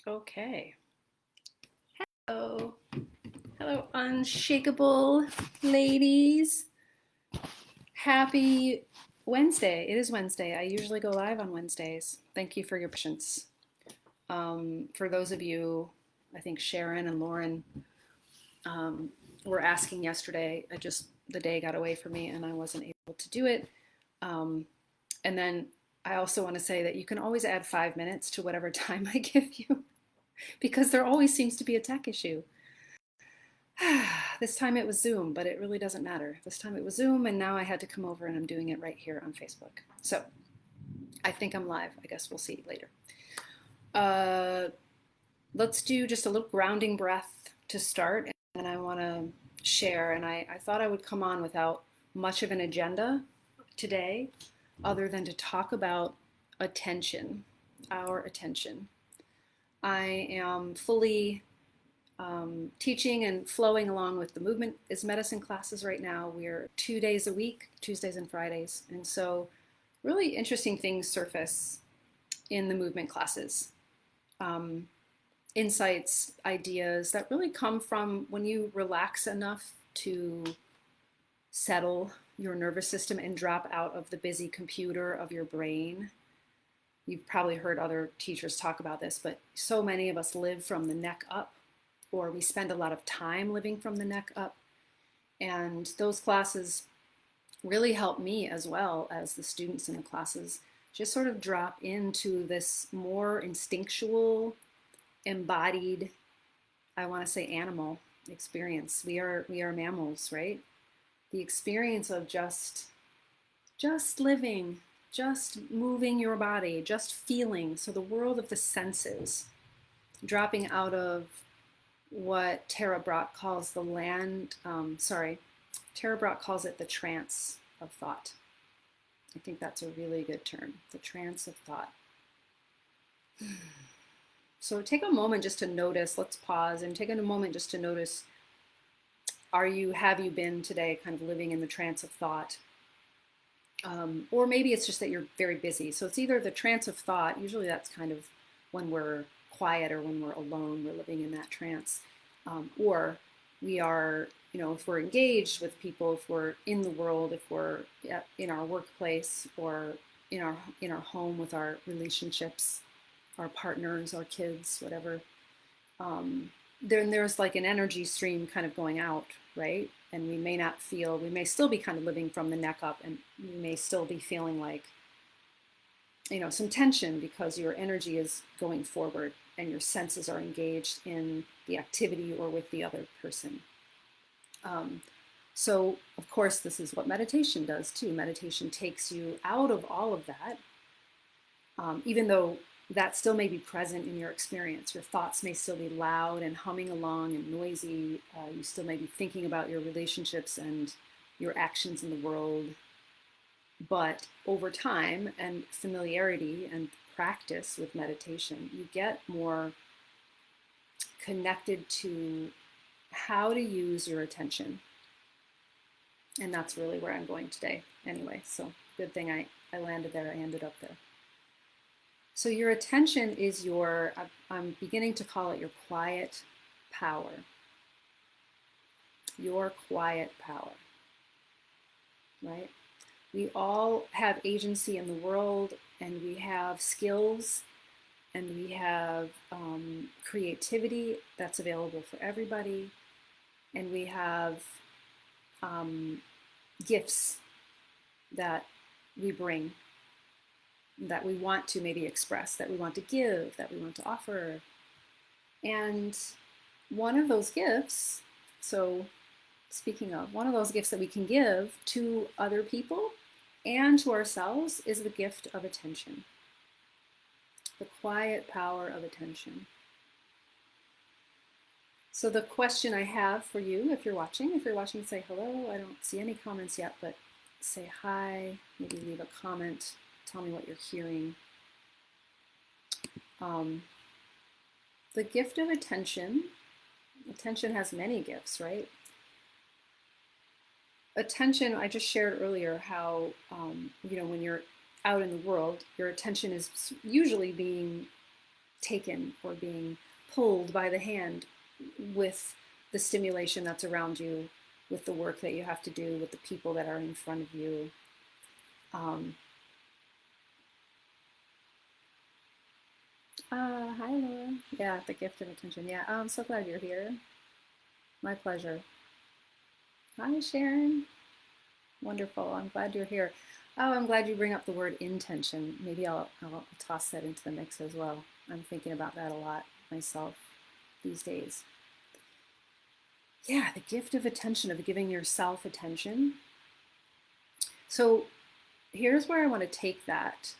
Okay. Hello. Hello, Unshakable ladies. Happy Wednesday. It is Wednesday. I usually go live on Wednesdays. Thank you for your patience. For those of you, I think Sharon and Lauren were asking yesterday. The day got away from me and I wasn't able to do it. And then I also want to say that you can always add 5 minutes to whatever time I give you because there always seems to be a tech issue. This time it was Zoom, but it really doesn't matter. This time it was Zoom, and now I had to come over and I'm doing it right here on Facebook. So I think I'm live. I guess we'll see later. Let's do just a little grounding breath to start, and then I want to share. And I thought I would come on without much of an agenda today, other than to talk about attention, our attention. I am fully teaching and flowing along with the Movement is Medicine classes right now. We're 2 days a week, Tuesdays and Fridays. And so really interesting things surface in the movement classes. Insights, ideas that really come from when you relax enough to settle your nervous system and drop out of the busy computer of your brain. You've probably heard other teachers talk about this, but so many of us live from the neck up, or we spend a lot of time living from the neck up. And those classes really help me, as well as the students in the classes, just sort of drop into this more instinctual, embodied, I want to say animal experience. We are mammals, right? The experience of just living, just moving your body, just feeling. So the world of the senses, dropping out of what Tara Brach calls Tara Brach calls it the trance of thought. I think that's a really good term, the trance of thought. So take a moment just to notice, let's pause and take a moment just to notice, have you been today kind of living in the trance of thought? Or maybe it's just that you're very busy. So it's either the trance of thought, usually that's kind of when we're quiet or when we're alone, we're living in that trance. Or we are, if we're engaged with people, if we're in the world, if we're in our workplace or in our home with our relationships, our partners, our kids, whatever, then there's like an energy stream kind of going out, right? And we may still be kind of living from the neck up, and we may still be feeling like, some tension because your energy is going forward and your senses are engaged in the activity or with the other person. So of course, this is what meditation does too. Meditation takes you out of all of that, even though that still may be present in your experience. Your thoughts may still be loud and humming along and noisy. You still may be thinking about your relationships and your actions in the world. But over time and familiarity and practice with meditation, you get more connected to how to use your attention. And that's really where I'm going today anyway. So good thing I landed there, I ended up there. So your attention is I'm beginning to call it your quiet power. Your quiet power, right? We all have agency in the world, and we have skills, and we have creativity that's available for everybody, and we have gifts that we bring, that we want to maybe express, that we want to give, that we want to offer. And one of those gifts, so speaking of, one of those gifts that we can give to other people and to ourselves is the gift of attention. The quiet power of attention. So the question I have for you, if you're watching, say hello. I don't see any comments yet, but say hi, maybe leave a comment, tell me what you're hearing. The gift of attention has many gifts, right? Attention, I just shared earlier how, when you're out in the world, your attention is usually being taken or being pulled by the hand with the stimulation that's around you, with the work that you have to do, with the people that are in front of you. Hi, Laura. Yeah, the gift of attention. Yeah, I'm so glad you're here. My pleasure. Hi, Sharon. Wonderful. I'm glad you're here. Oh, I'm glad you bring up the word intention. Maybe I'll toss that into the mix as well. I'm thinking about that a lot myself these days. Yeah, the gift of attention, of giving yourself attention. So here's where I want to take that.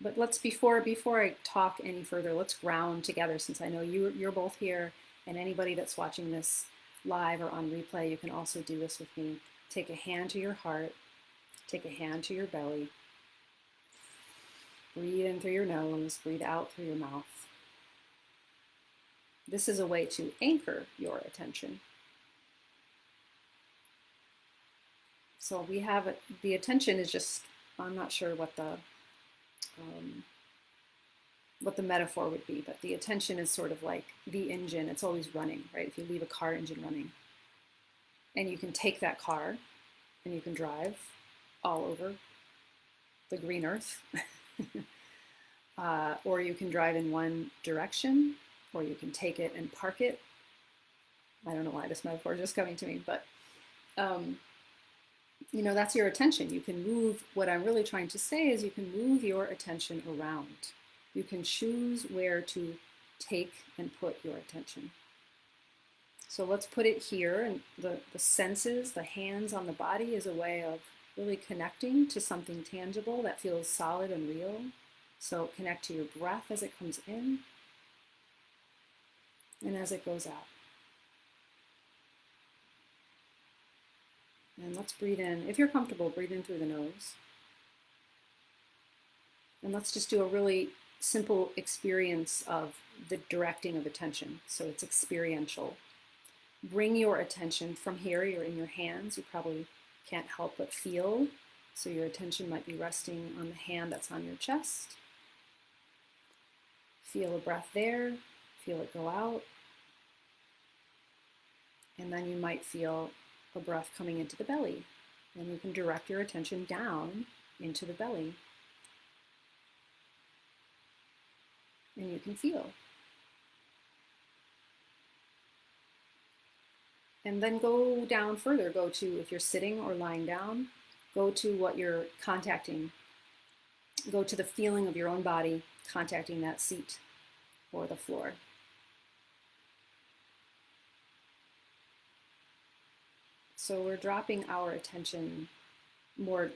But let's before I talk any further, let's ground together, since I know you're both here, and anybody that's watching this live or on replay, you can also do this with me. Take a hand to your heart, take a hand to your belly. Breathe in through your nose, breathe out through your mouth. This is a way to anchor your attention. So we have the attention is just, I'm not sure what the metaphor would be, but the attention is sort of like the engine. It's always running, right? If you leave a car engine running, and you can take that car and you can drive all over the green earth, or you can drive in one direction, or you can take it and park it. I don't know why this metaphor is just coming to me, but that's your attention. You can move. What I'm really trying to say is you can move your attention around. You can choose where to take and put your attention. So let's put it here, and the senses, the hands on the body, is a way of really connecting to something tangible that feels solid and real. So connect to your breath as it comes in and as it goes out. And let's breathe in. If you're comfortable, breathe in through the nose. And let's just do a really simple experience of the directing of attention. So it's experiential. Bring your attention from here. You're in your hands. You probably can't help but feel. So your attention might be resting on the hand that's on your chest. Feel a breath there. Feel it go out. And then you might feel a breath coming into the belly. And you can direct your attention down into the belly. And you can feel. And then go down further. Go to, if you're sitting or lying down, go to what you're contacting. Go to the feeling of your own body contacting that seat or the floor. So we're dropping our attention more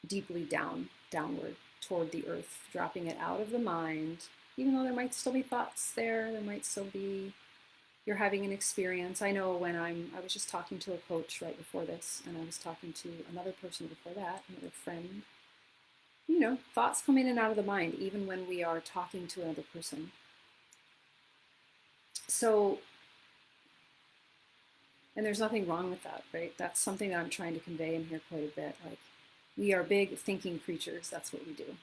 deeply downward toward the earth, dropping it out of the mind, even though there might still be thoughts there might still be, you're having an experience. I know when I was just talking to a coach right before this, and I was talking to another person before that, another friend. Thoughts come in and out of the mind, even when we are talking to another person. So, and there's nothing wrong with that, right? That's something that I'm trying to convey in here quite a bit. Like, we are big thinking creatures. That's what we do.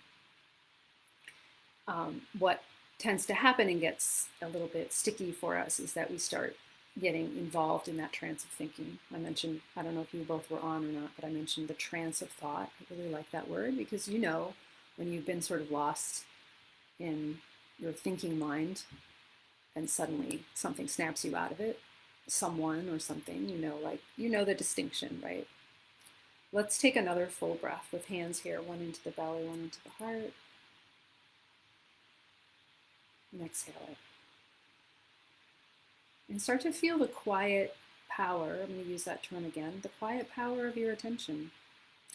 What tends to happen and gets a little bit sticky for us is that we start getting involved in that trance of thinking. I mentioned, I don't know if you both were on or not, but I mentioned the trance of thought. I really like that word because when you've been sort of lost in your thinking mind and suddenly something snaps you out of it, someone or something, the distinction, right? Let's take another full breath with hands here, one into the belly, one into the heart. And exhale it. And start to feel the quiet power, I'm going to use that term again, the quiet power of your attention,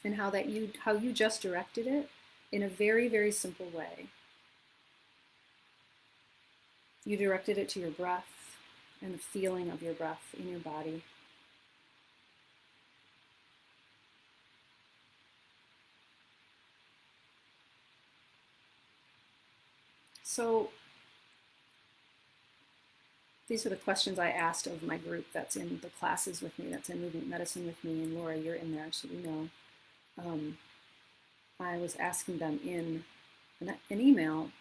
and how you just directed it in a very, very simple way. You directed it to your breath and the feeling of your breath in your body. So these are the questions I asked of my group that's in the classes with me, that's in movement medicine with me, and Laura, you're in there, so you know. I was asking them in an email,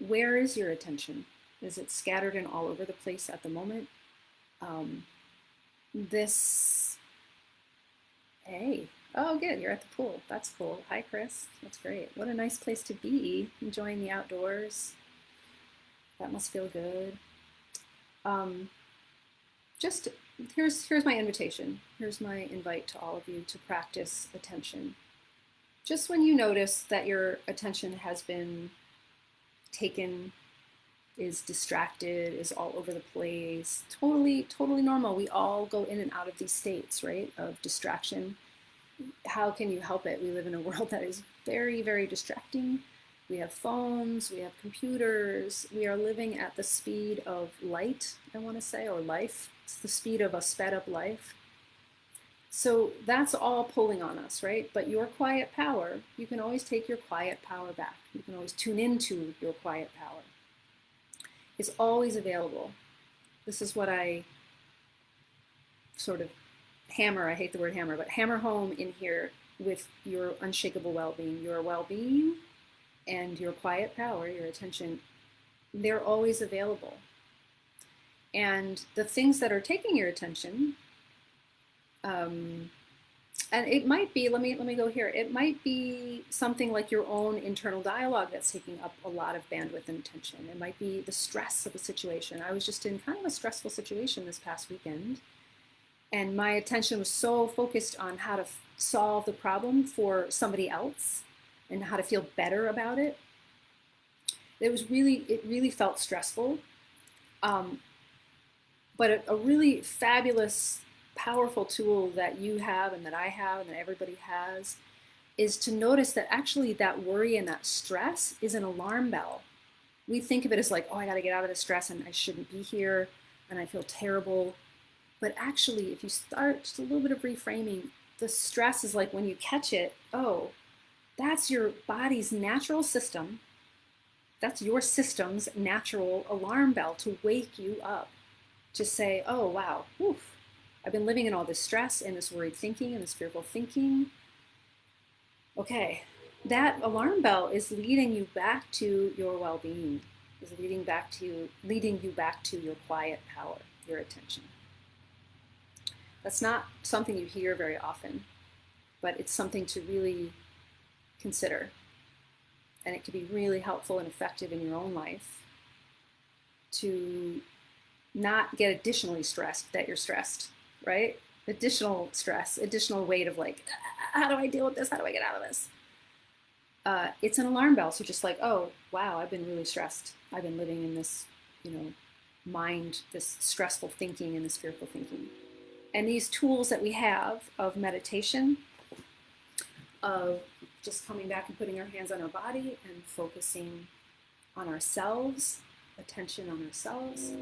Where is your attention? Is it scattered and all over the place at the moment? This, hey, oh, good, you're at the pool. That's cool. Hi, Chris. That's great. What a nice place to be, enjoying the outdoors. That must feel good. Just here's my invitation. Here's my invite to all of you to practice attention. Just when you notice that your attention has been taken, is distracted, is all over the place, totally normal. We all go in and out of these states, right, of distraction. How can you help it? We live in a world that is very distracting. We have phones, we have computers, we are living at the speed of light, I want to say, or life. It's the speed of a sped up life. So that's all pulling on us, right? But your quiet power, you can always take your quiet power back. You can always tune into your quiet power. It's always available. This is what I sort of hammer, I hate the word hammer, but hammer home in here with your unshakable well-being. Your well-being and your quiet power, your attention, they're always available. And the things that are taking your attention, and it might be, let me go here. It might be something like your own internal dialogue that's taking up a lot of bandwidth and attention. It might be the stress of a situation. I was just in kind of a stressful situation this past weekend, and my attention was so focused on how to solve the problem for somebody else and how to feel better about it. It really felt stressful. But a really fabulous, powerful tool that you have and that I have and that everybody has is to notice that actually that worry and that stress is an alarm bell. We think of it as like, oh, I got to get out of the stress and I shouldn't be here and I feel terrible. But actually, if you start just a little bit of reframing, the stress is like when you catch it, oh, that's your body's natural system. That's your system's natural alarm bell to wake you up, to say, oh, wow, oof, I've been living in all this stress and this worried thinking and this fearful thinking. Okay, that alarm bell is leading you back to your well-being, is leading you back to your quiet power, your attention. That's not something you hear very often, but it's something to really consider. And it can be really helpful and effective in your own life to not get additionally stressed that you're stressed, right? Additional stress, additional weight of like, how do I deal with this? How do I get out of this? It's an alarm bell. So just like, oh, wow, I've been really stressed. I've been living in this, mind, this stressful thinking and this fearful thinking. And these tools that we have of meditation, of just coming back and putting our hands on our body and focusing on ourselves, attention on ourselves,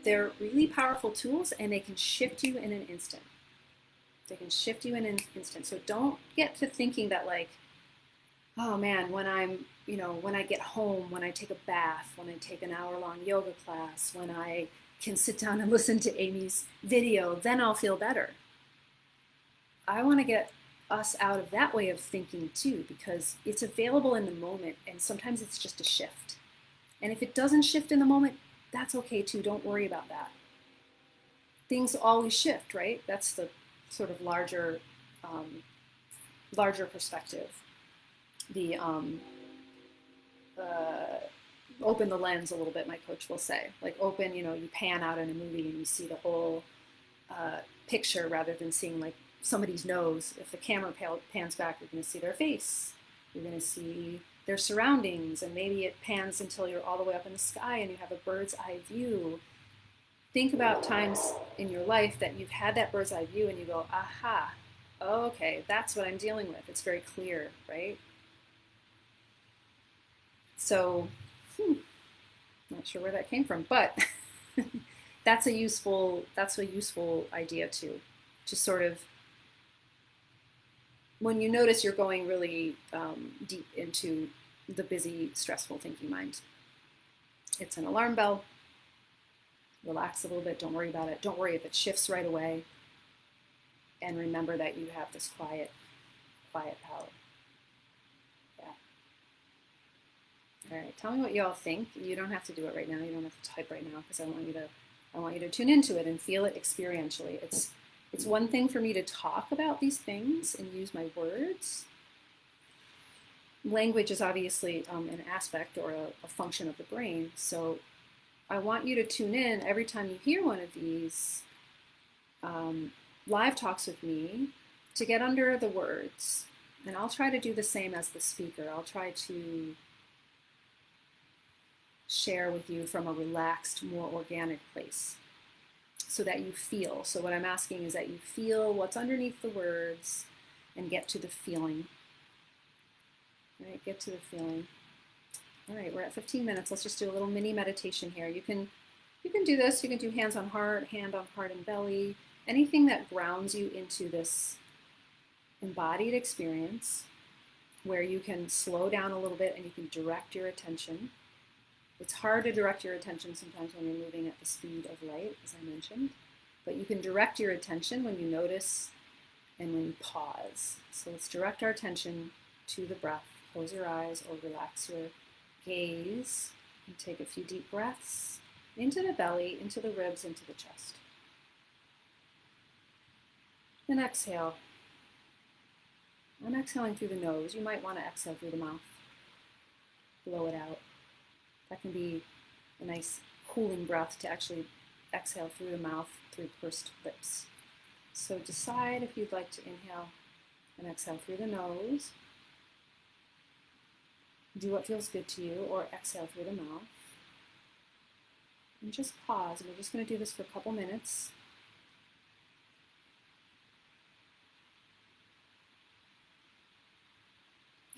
they're really powerful tools and they can shift you in an instant. They can shift you in an instant. So don't get to thinking that like, oh man, when I get home, when I take a bath, when I take an hour-long yoga class, when I can sit down and listen to Amy's video, then I'll feel better. I want to get us out of that way of thinking too, because it's available in the moment and sometimes it's just a shift. And if it doesn't shift in the moment, that's okay too. Don't worry about that. Things always shift, right? That's the sort of larger perspective. The open the lens a little bit, my coach will say. Like open, you pan out in a movie and you see the whole picture rather than seeing like somebody's nose. If the camera pans back, you're going to see their face. You're going to see their surroundings, and maybe it pans until you're all the way up in the sky and you have a bird's eye view. Think about times in your life that you've had that bird's eye view and you go, aha, okay, that's what I'm dealing with. It's very clear, right? So, not sure where that came from, but that's a useful idea too. Just sort of, when you notice you're going really deep into the busy, stressful thinking mind, it's an alarm bell. Relax a little bit. Don't worry about it. Don't worry if it shifts right away. And remember that you have this quiet power. Yeah. All right, tell me what you all think. You don't have to do it right now. You don't have to type right now because I want you to tune into it and feel it experientially. It's one thing for me to talk about these things and use my words. Language is obviously an aspect or a function of the brain. So I want you to tune in every time you hear one of these live talks with me to get under the words. And I'll try to do the same as the speaker. I'll try to share with you from a relaxed, more organic place so that you feel. So what I'm asking is that you feel what's underneath the words and get to the feeling. All right, get to the feeling. All right, we're at 15 minutes. Let's just do a little mini meditation here. You can do this. You can do hands on heart, hand on heart and belly, anything that grounds you into this embodied experience where you can slow down a little bit and you can direct your attention. It's hard to direct your attention sometimes when you're moving at the speed of light, as I mentioned, but you can direct your attention when you notice and when you pause. So let's direct our attention to the breath. Close your eyes or relax your gaze and take a few deep breaths into the belly, into the ribs, into the chest. Then exhale. I'm exhaling through the nose. You might want to exhale through the mouth. Blow it out. That can be a nice cooling breath to actually exhale through the mouth, through pursed lips. So decide if you'd like to inhale and exhale through the nose. Do what feels good to you, or exhale through the mouth. And just pause. We're just going to do this for a couple minutes.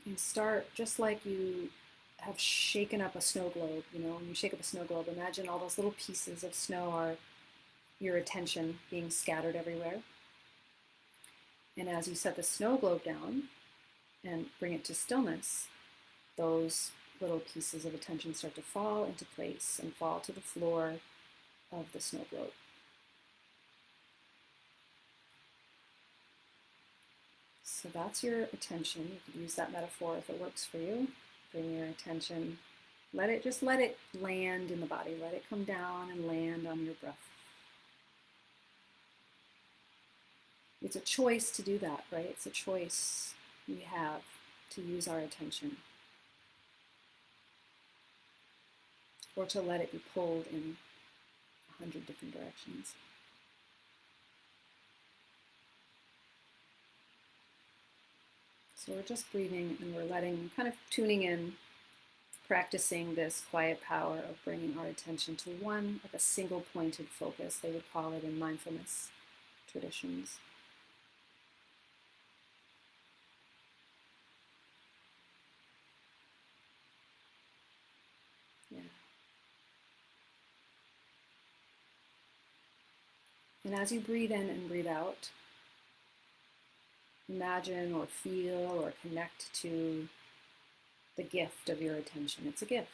And start just like you have shaken up a snow globe. You know, when you shake up a snow globe, imagine all those little pieces of snow are your attention being scattered everywhere. And as you set the snow globe down and bring it to stillness, those little pieces of attention start to fall into place and fall to the floor of the snow globe. So that's your attention. You could use that metaphor if it works for you. Bring your attention, let it land in the body. Let it come down and land on your breath. It's a choice to do that, right? It's a choice we have to use our attention, or to let it be pulled in 100 different directions. So we're just breathing and we're kind of tuning in, practicing this quiet power of bringing our attention to one, like a single pointed focus, they would call it in mindfulness traditions. Yeah. And as you breathe in and breathe out, imagine or feel or connect to the gift of your attention. It's a gift.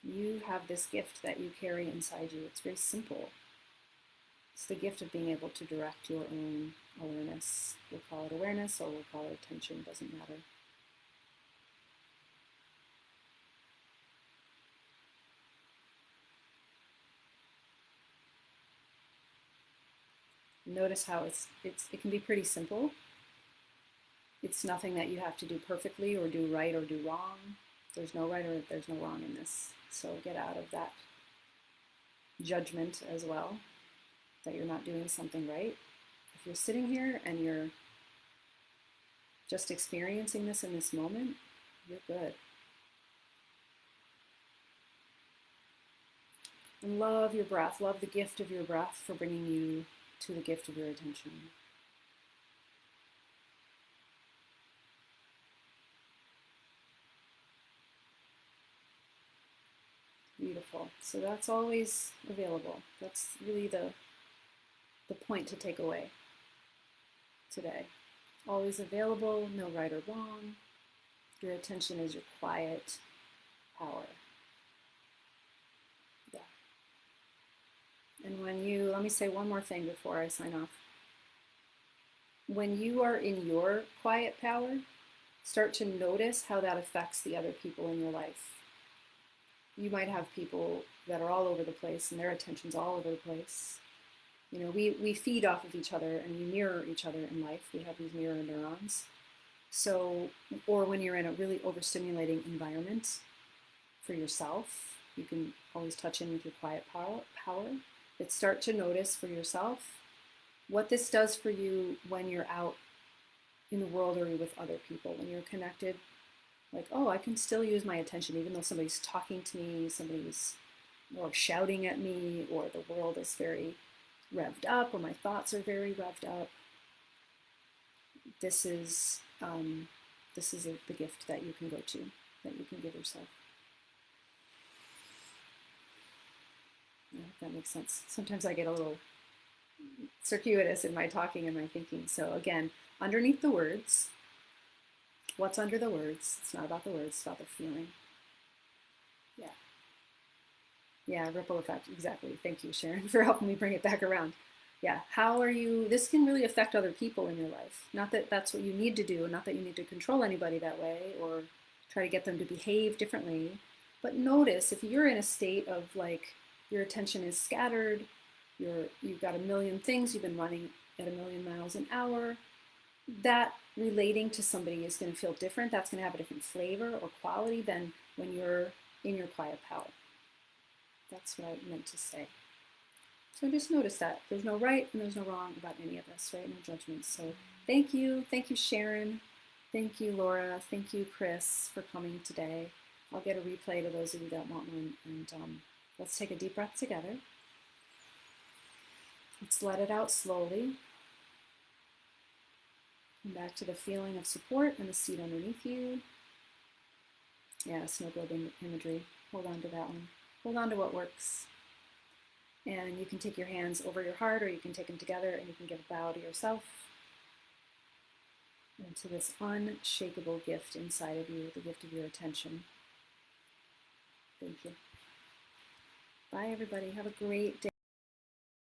You have this gift that you carry inside you. It's very simple. It's the gift of being able to direct your own awareness. We'll call it awareness or we'll call it attention, doesn't matter. Notice how it can be pretty simple. It's nothing that you have to do perfectly or do right or do wrong. There's no right or there's no wrong in this. So get out of that judgment as well, that you're not doing something right. If you're sitting here and you're just experiencing this in this moment, you're good. And love your breath. Love the gift of your breath for bringing you to the gift of your attention. Beautiful. So that's always available. That's really the point to take away today. Always available, no right or wrong. Your attention is your quiet power. Yeah. And let me say one more thing before I sign off. when you are in your quiet power, start to notice how that affects the other people in your life. You might have people that are all over the place and their attention's all over the place. You know, we feed off of each other and we mirror each other in life. We have these mirror neurons. So, or when you're in a really overstimulating environment for yourself, you can always touch in with your quiet power. But start to notice for yourself what this does for you when you're out in the world or with other people, when you're connected. Like, oh, I can still use my attention even though somebody's talking to me, somebody's or shouting at me, or the world is very revved up, or my thoughts are very revved up. This is the gift that you can go to, that you can give yourself. I hope that makes sense. Sometimes I get a little circuitous in my talking and my thinking. So again, underneath the words, what's under the words? It's not about the words, it's about the feeling. Yeah. Yeah, ripple effect, exactly. Thank you, Sharon, for helping me bring it back around. Yeah, how are you, this can really affect other people in your life. Not that that's what you need to do, not that you need to control anybody that way or try to get them to behave differently, but notice if you're in a state of like, your attention is scattered, you've got a million things, you've been running at 1,000,000 miles an hour, that relating to somebody is going to feel different. That's going to have a different flavor or quality than when you're in your quiet power. That's what I meant to say. So just notice that. There's no right and there's no wrong about any of this, right? No judgments. So thank you. Thank you, Sharon. Thank you, Laura. Thank you, Chris, for coming today. I'll get a replay to those of you that want one. And let's take a deep breath together. Let's let it out slowly. Come back to the feeling of support and the seat underneath you. Yeah, snow globe imagery. Hold on to that one. Hold on to what works. And you can take your hands over your heart, or you can take them together and you can give a bow to yourself and to this unshakable gift inside of you, the gift of your attention. Thank you. Bye, everybody. Have a great day.